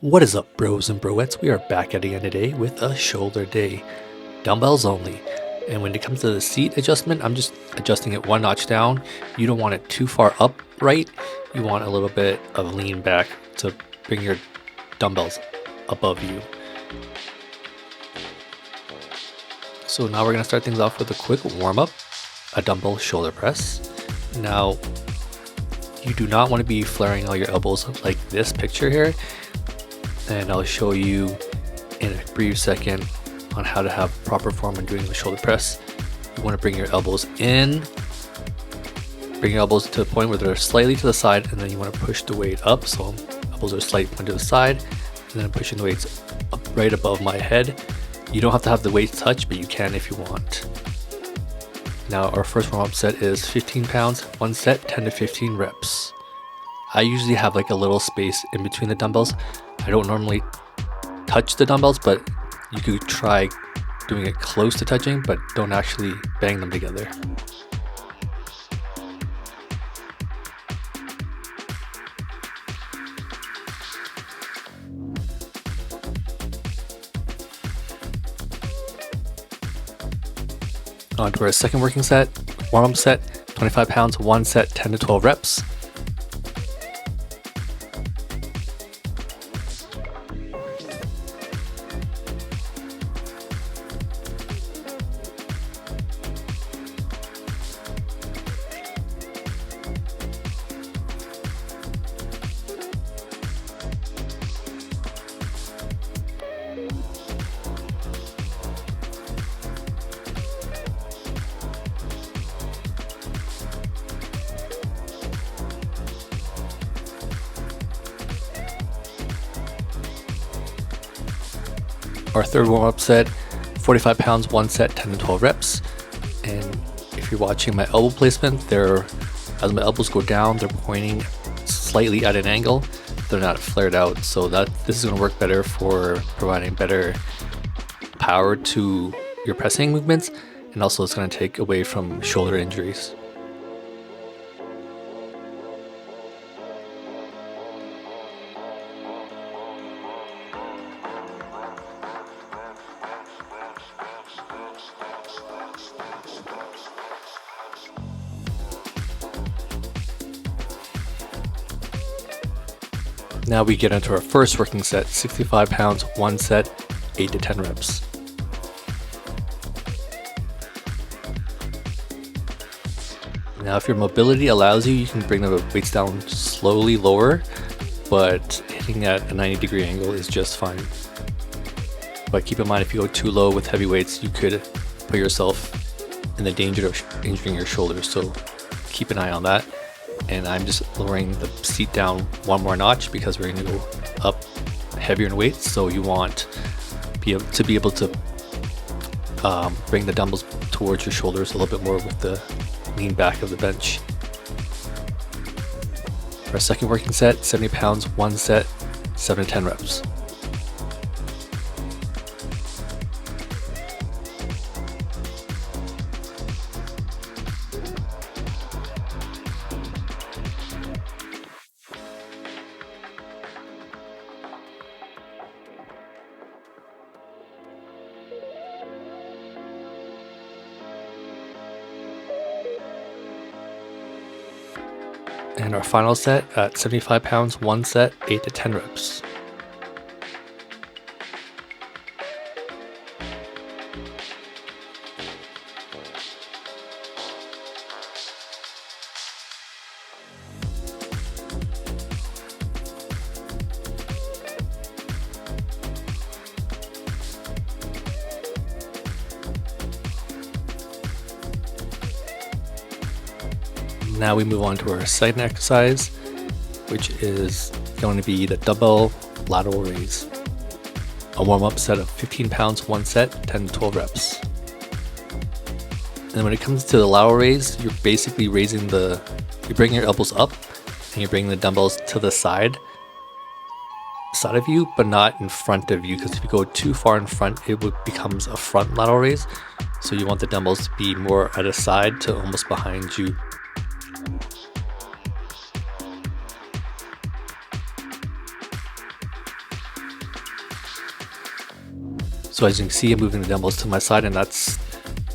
What is up, bros and broettes? We are back at the end of the day with a shoulder day, dumbbells only. And when it comes to the seat adjustment, I'm just adjusting it one notch down. You don't want it too far upright. You want a little bit of lean back to bring your dumbbells above you. So now we're going to start things off with a quick warm-up, a dumbbell shoulder press. Now, you do not want to be flaring all your elbows like this picture here. And I'll show you in a brief second on how to have proper form when doing the shoulder press. You want to bring your elbows in, bring your elbows to the point where they're slightly to the side, and then you want to push the weight up. So elbows are slightly pointed to the side, and then I'm pushing the weights up right above my head. You don't have to have the weights touch, but you can if you want. Now our first warm-up set is 15 pounds, one set, 10 to 15 reps. I usually have like a little space in between the dumbbells. I don't normally touch the dumbbells, but you could try doing it close to touching, but don't actually bang them together. On to our second working set, warm-up set, 25 pounds, one set, 10 to 12 reps. Our third warm-up set, 45 pounds, one set, 10 to 12 reps. And if you're watching my elbow placement, as my elbows go down, they're pointing slightly at an angle. They're not flared out, so this is going to work better for providing better power to your pressing movements, and also it's going to take away from shoulder injuries. Now we get into our first working set, 65 pounds, one set, 8 to 10 reps. Now if your mobility allows you, you can bring the weights down slowly lower, but hitting at a 90-degree angle is just fine. But keep in mind, if you go too low with heavy weights, you could put yourself in the danger of injuring your shoulders, so keep an eye on that. And I'm just lowering the seat down one more notch because we're going to go up heavier in weight. So you want to be able to bring the dumbbells towards your shoulders a little bit more with the lean back of the bench. For our second working set, 70 pounds, one set, 7 to 10 reps. And our final set at 75 pounds, one set, 8 to 10 reps. Now we move on to our second exercise, which is going to be the dumbbell lateral raise. A warm-up set of 15 pounds, one set, 10 to 12 reps. And when it comes to the lateral raise, you're basically you bring your elbows up and you bring the dumbbells to the side of you, but not in front of you, because if you go too far in front, it becomes a front lateral raise. So you want the dumbbells to be more at a side to almost behind you. So as you can see, I'm moving the dumbbells to my side, and that's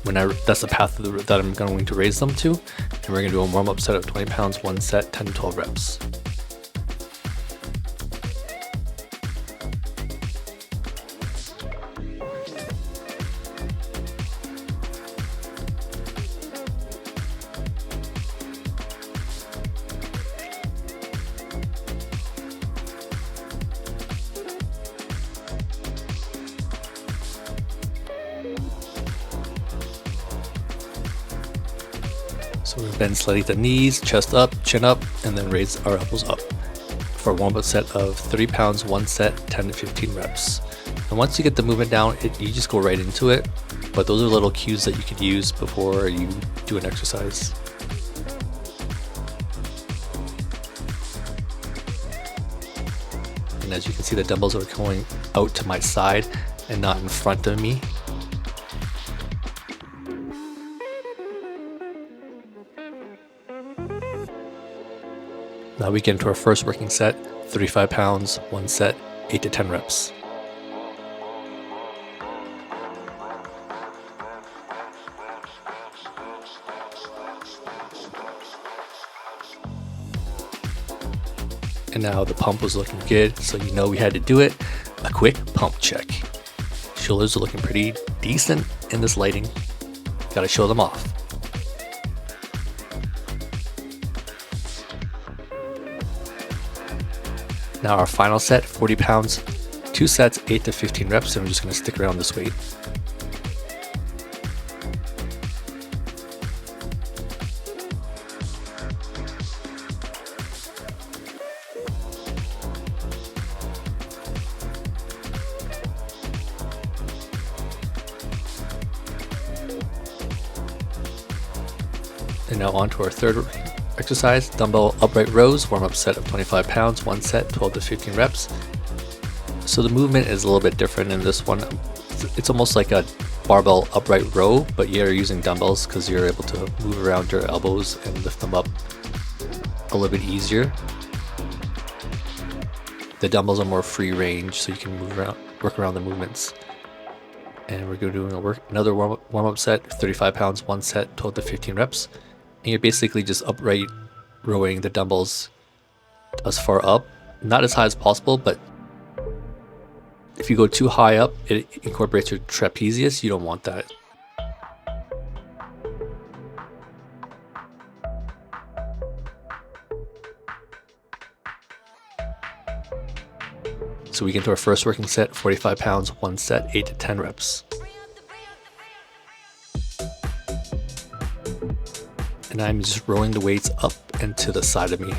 the path that I'm going to raise them to. And we're going to do a warm-up set of 20 pounds, 1 set, 10 to 12 reps. So we bend slightly at the knees, chest up, chin up, and then raise our elbows up for a warm-up set of 30 pounds, 1 set, 10 to 15 reps. And once you get the movement down, you just go right into it. But those are little cues that you could use before you do an exercise. And as you can see, the dumbbells are going out to my side and not in front of me. Now we get into our first working set, 35 pounds, 1 set, 8 to 10 reps. And now the pump was looking good, so you know we had to do it. A quick pump check. Shoulders are looking pretty decent in this lighting. Gotta show them off. Now our final set, 40 pounds, 2 sets, 8 to 15 reps, and we're just going to stick around this weight. And now on to our third exercise, dumbbell upright rows, warm-up set of 25 pounds, 1 set, 12 to 15 reps. So the movement is a little bit different in this one. It's almost like a barbell upright row, but you're using dumbbells because you're able to move around your elbows and lift them up a little bit easier. The dumbbells are more free range, so you can move around, work around the movements. And we're going to do another warm-up set, 35 pounds, 1 set, 12 to 15 reps. And you're basically just upright rowing the dumbbells as far up, not as high as possible, but if you go too high up, it incorporates your trapezius. You don't want that. So we get into our first working set, 45 pounds, 1 set, 8 to 10 reps. And I'm just rolling the weights up and to the side of me.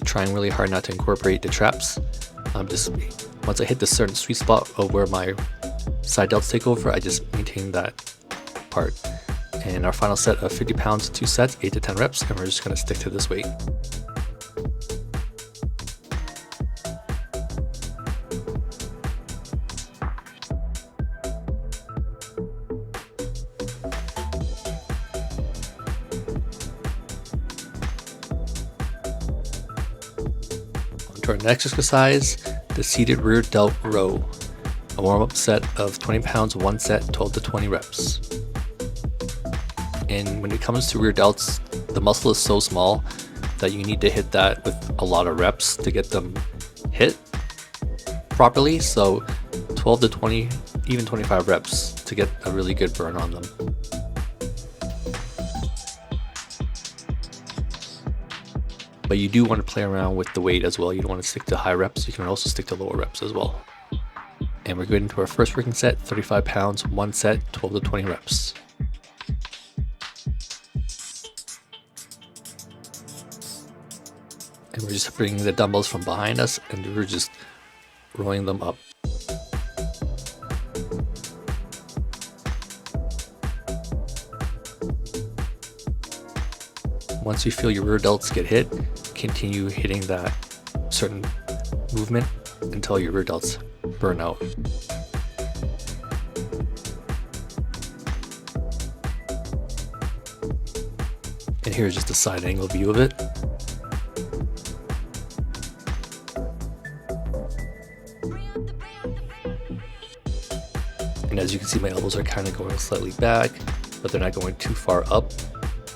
Trying really hard not to incorporate the traps. Once I hit this certain sweet spot of where my side delts take over, I just maintain that part. And our final set of 50 pounds, 2 sets, 8 to 10 reps, and we're just gonna stick to this weight. For our next exercise, the seated rear delt row, a warm-up set of 20 pounds, 1 set, 12 to 20 reps. And when it comes to rear delts, the muscle is so small that you need to hit that with a lot of reps to get them hit properly. So 12 to 20, even 25 reps to get a really good burn on them. But you do want to play around with the weight as well. You don't want to stick to high reps. You can also stick to lower reps as well. And we're going into our first working set, 35 pounds, 1 set, 12 to 20 reps. And we're just bringing the dumbbells from behind us and we're just rolling them up. Once you feel your rear delts get hit, continue hitting that certain movement until your rear delts burn out. And here's just a side angle view of it. And as you can see, my elbows are kind of going slightly back, but they're not going too far up.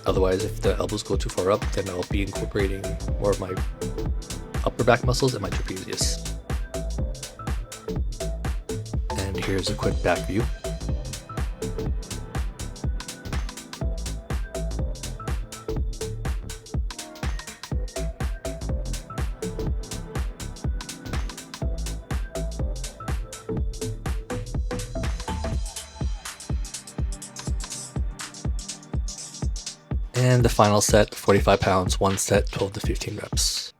Otherwise, if the elbows go too far up, then I'll be incorporating more of my upper back muscles and my trapezius. And here's a quick back view. And the final set, 45 pounds, one set, 12 to 15 reps.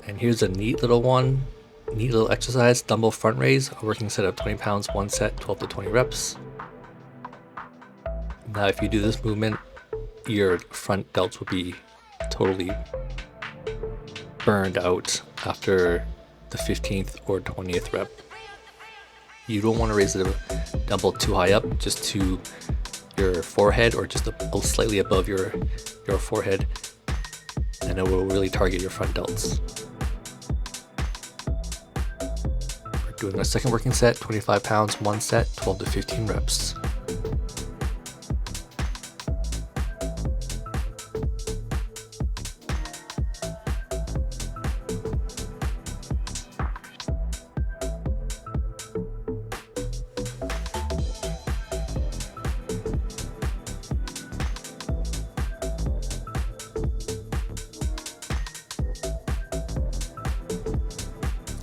And here's a neat little exercise, dumbbell front raise, a working set of 20 pounds, one set, 12 to 20 reps. Now, if you do this movement, your front delts will be totally burned out after the 15th or 20th rep. You don't want to raise the dumbbell too high up, just to your forehead or just slightly above your forehead, and it will really target your front delts. Doing our second working set, 25 pounds, one set, 12 to 15 reps.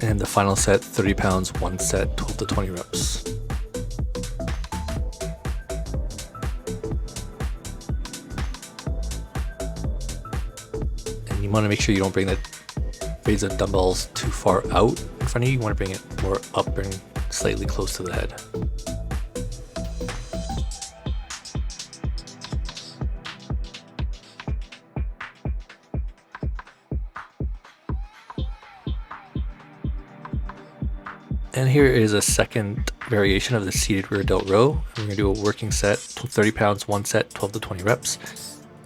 And the final set, 30 pounds, one set, 12 to 20 reps. And you want to make sure you don't raise the dumbbells too far out in front of you. You want to bring it more up and slightly close to the head. And here is a second variation of the seated rear delt row. We're going to do a working set, 30 pounds, one set, 12 to 20 reps.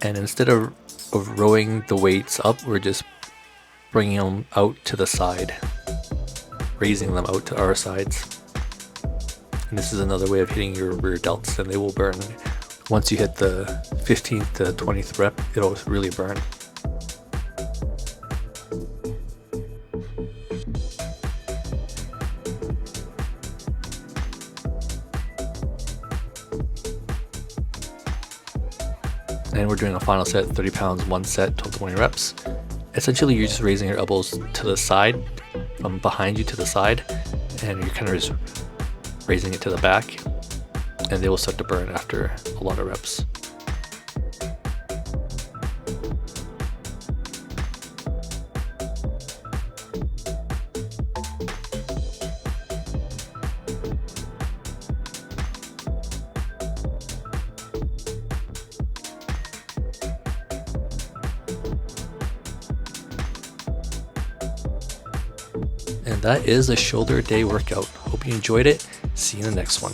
And instead of rowing the weights up, we're just bringing them out to the side, raising them out to our sides. And this is another way of hitting your rear delts, and they will burn. Once you hit the 15th to 20th rep, it'll really burn. And we're doing a final set, 30 pounds, one set, 12 to 20 reps. Essentially, you're just raising your elbows to the side, from behind you to the side, and you're kind of just raising it to the back, and they will start to burn after a lot of reps. And that is a shoulder day workout. Hope you enjoyed it. See you in the next one.